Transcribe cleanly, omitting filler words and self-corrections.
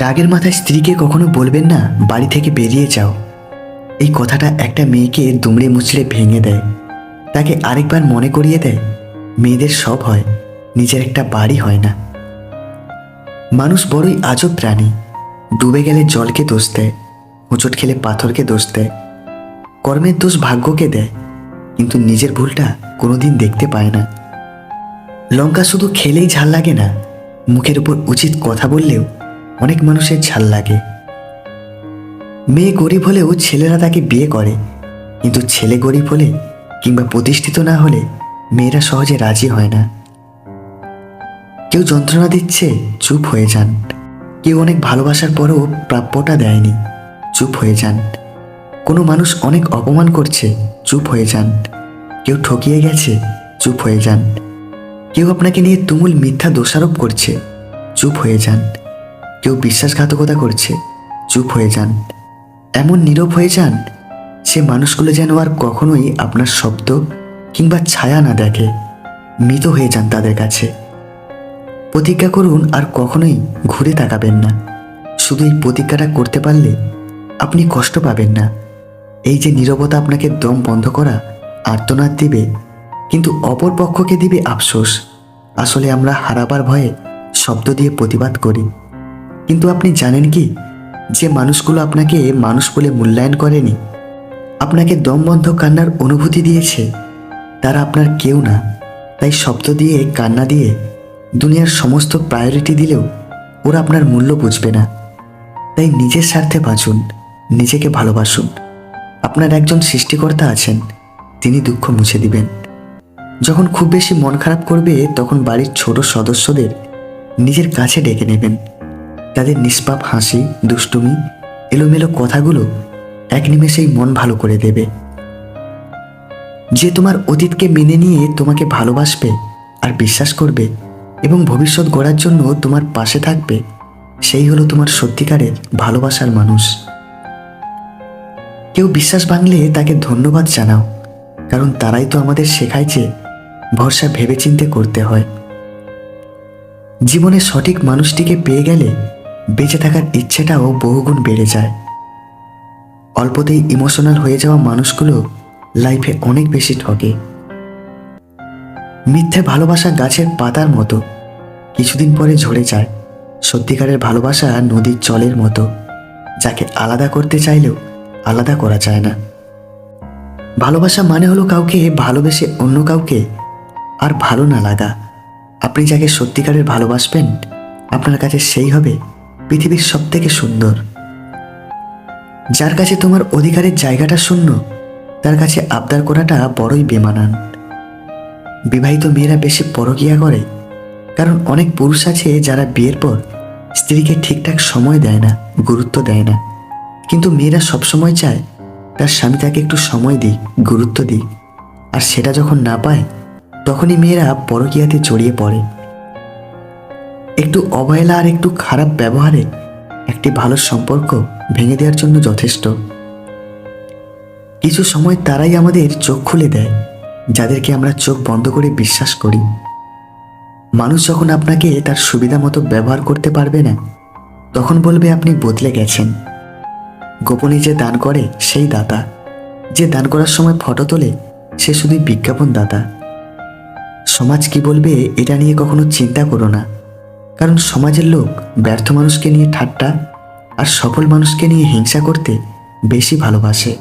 রাগের মাথায় স্ত্রীকে কখনো বলবেন না বাড়ি থেকে বেরিয়ে যাও। এই কথাটা একটা মেয়েকে দুমড়ে মুচড়ে ভেঙে দেয়, তাকে আরেকবার মনে করিয়ে দেয় মেয়েদের সব হয়, নিজের একটা বাড়ি হয় না। মানুষ বড়ই আজব প্রাণী। ডুবে গেলে জলকে দোষ দেয়, হোঁচট খেলে পাথরকে দোষ দেয়, কর্মের দোষ ভাগ্যকে দেয়, কিন্তু নিজের ভুলটা কোনোদিন দেখতে পায় না। লঙ্কা শুধু খেলেই ঝাল লাগে না, মুখের উপর উচিত কথা বললেও অনেক মানুষের ঝাল লাগে। মেয়ে গরিব হলেও ছেলেরা তাকে বিয়ে করে, কিন্তু ছেলে গরিব হলে কিংবা প্রতিষ্ঠিত না হলে মেয়েরা সহজে রাজি হয় না। কেউ যন্ত্রণা দিচ্ছে, চুপ হয়ে যান। কেউ অনেক ভালোবাসার পরেও প্রাপ্যটা দেয়নি, চুপ হয়ে যান। কোনো মানুষ অনেক অপমান করছে, চুপ হয়ে যান। কেউ ঠকিয়ে গেছে, চুপ হয়ে যান। কেউ আপনাকে নিয়ে তুমুল মিথ্যা দোষারোপ করছে, চুপ হয়ে যান। কেউ বিশ্বাসঘাতকতা করছে, চুপ হয়ে যান। এমন নীরব হয়ে যান সে মানুষগুলো যেন আর কখনোই আপনার শব্দ কিংবা ছায়া না দেখে। মৃত হয়ে যান তাদের কাছে। প্রতিজ্ঞা করুন আর কখনোই ঘুরে তাকাবেন না। শুধু এই প্রতিজ্ঞাটা করতে পারলে আপনি কষ্ট পাবেন না। এই যে নীরবতা আপনাকে দম বন্ধ করা আর্তনাদ দিবে, কিন্তু অপর পক্ষকে দিবে আফসোস। আসলে আমরা হারাবার ভয়ে শব্দ দিয়ে প্রতিবাদ করি, কিন্তু আপনি জানেন কি, যে মানুষগুলো আপনাকে মানুষ বলে মূল্যায়ন করেনি, আপনাকে দমবন্ধ কান্নার অনুভূতি দিয়েছে, তারা আপনার কেউ না। তাই শব্দ দিয়ে কান্না দিয়ে দুনিয়ার সমস্ত প্রায়োরিটি দিলেও ওরা আপনার মূল্য বুঝবে না। তাই নিজের স্বার্থে বাঁচুন, নিজেকে ভালোবাসুন। আপনার একজন সৃষ্টিকর্তা আছেন, তিনি দুঃখ মুছে দিবেন। যখন খুব বেশি মন খারাপ করবে তখন বাড়ির ছোট সদস্যদের নিজের কাছে ডেকে নেবেন। তাদের নিষ্পাপ হাসি, দুষ্টুমি, এলোমেলো কথাগুলো এক নিমেষেই মন ভালো করে দেবে। যে তোমার অতীতকে মেনে নিয়ে তোমাকে ভালোবাসবে আর বিশ্বাস করবে এবং ভবিষ্যৎ গড়ার জন্য তোমার পাশে থাকবে, সেই হলো তোমার সত্যিকারের ভালোবাসার মানুষ। কেউ বিশ্বাস ভাঙলে তাকে ধন্যবাদ জানাও, কারণ তারাই তো আমাদের শেখায় যে ভরসা ভেবেচিন্তে করতে হয়। জীবনে সঠিক মানুষটিকে পেয়ে গেলে বেঁচে থাকার ইচ্ছেটাও বহুগুণ বেড়ে যায়। অল্পতেই ইমোশনাল হয়ে যাওয়া মানুষগুলো লাইফে অনেক বেশি ঠকে। মিথ্যে ভালোবাসা গাছের পাতার মতো, কিছুদিন পরে ঝরে যায়। সত্যিকারের ভালোবাসা নদীর জলের মতো, যাকে আলাদা করতে চাইলেও আলাদা করা যায় না। ভালোবাসা মানে হলো কাউকে ভালোবেসে অন্য কাউকে আর ভালো না লাগা। আপনি যাকে সত্যিকারের ভালোবাসবেন, আপনার কাছে সেই হবে পৃথিবীর সবথেকে সুন্দর। যার কাছে তোমার অধিকারের জায়গাটা শূন্য, তার কাছে আবদার করাটা বড়ই বেমানান। বিবাহিত মেয়েরা বেশি পরকীয়া করে, কারণ অনেক পুরুষ আছে যারা বিয়ের পর স্ত্রীকে ঠিকঠাক সময় দেয় না, গুরুত্ব দেয় না। কিন্তু মেয়েরা সবসময় চায় তার স্বামী তাকে একটু সময় দিক, গুরুত্ব দিক। আর সেটা যখন না পায়, তখনই মেয়েরা পরকীয়াতে জড়িয়ে পড়ে। একটু অবহেলা আর একটু খারাপ ব্যবহারে একটি ভালো সম্পর্ক ভেঙে দেওয়ার জন্য যথেষ্ট। কিছু সময় তারাই আমাদের চোখ খুলে দেয়, যাদেরকে আমরা চোখ বন্ধ করে বিশ্বাস করি। মানুষ যখন আপনাকে তার সুবিধা মতো ব্যবহার করতে পারবে না, তখন বলবে আপনি বদলে গেছেন। গোপনে যে দান করে সেই দাতা, যে দান করার সময় ফটো তোলে সে শুধুই বিজ্ঞাপন দাতা। সমাজ কি বলবে এটা নিয়ে কখনো চিন্তা করো না, কারণ সমাজের লোক ব্যর্থ মানুষকে নিয়ে ঠাট্টা আর সফল মানুষকে নিয়ে হিংসা করতে বেশি ভালোবাসে।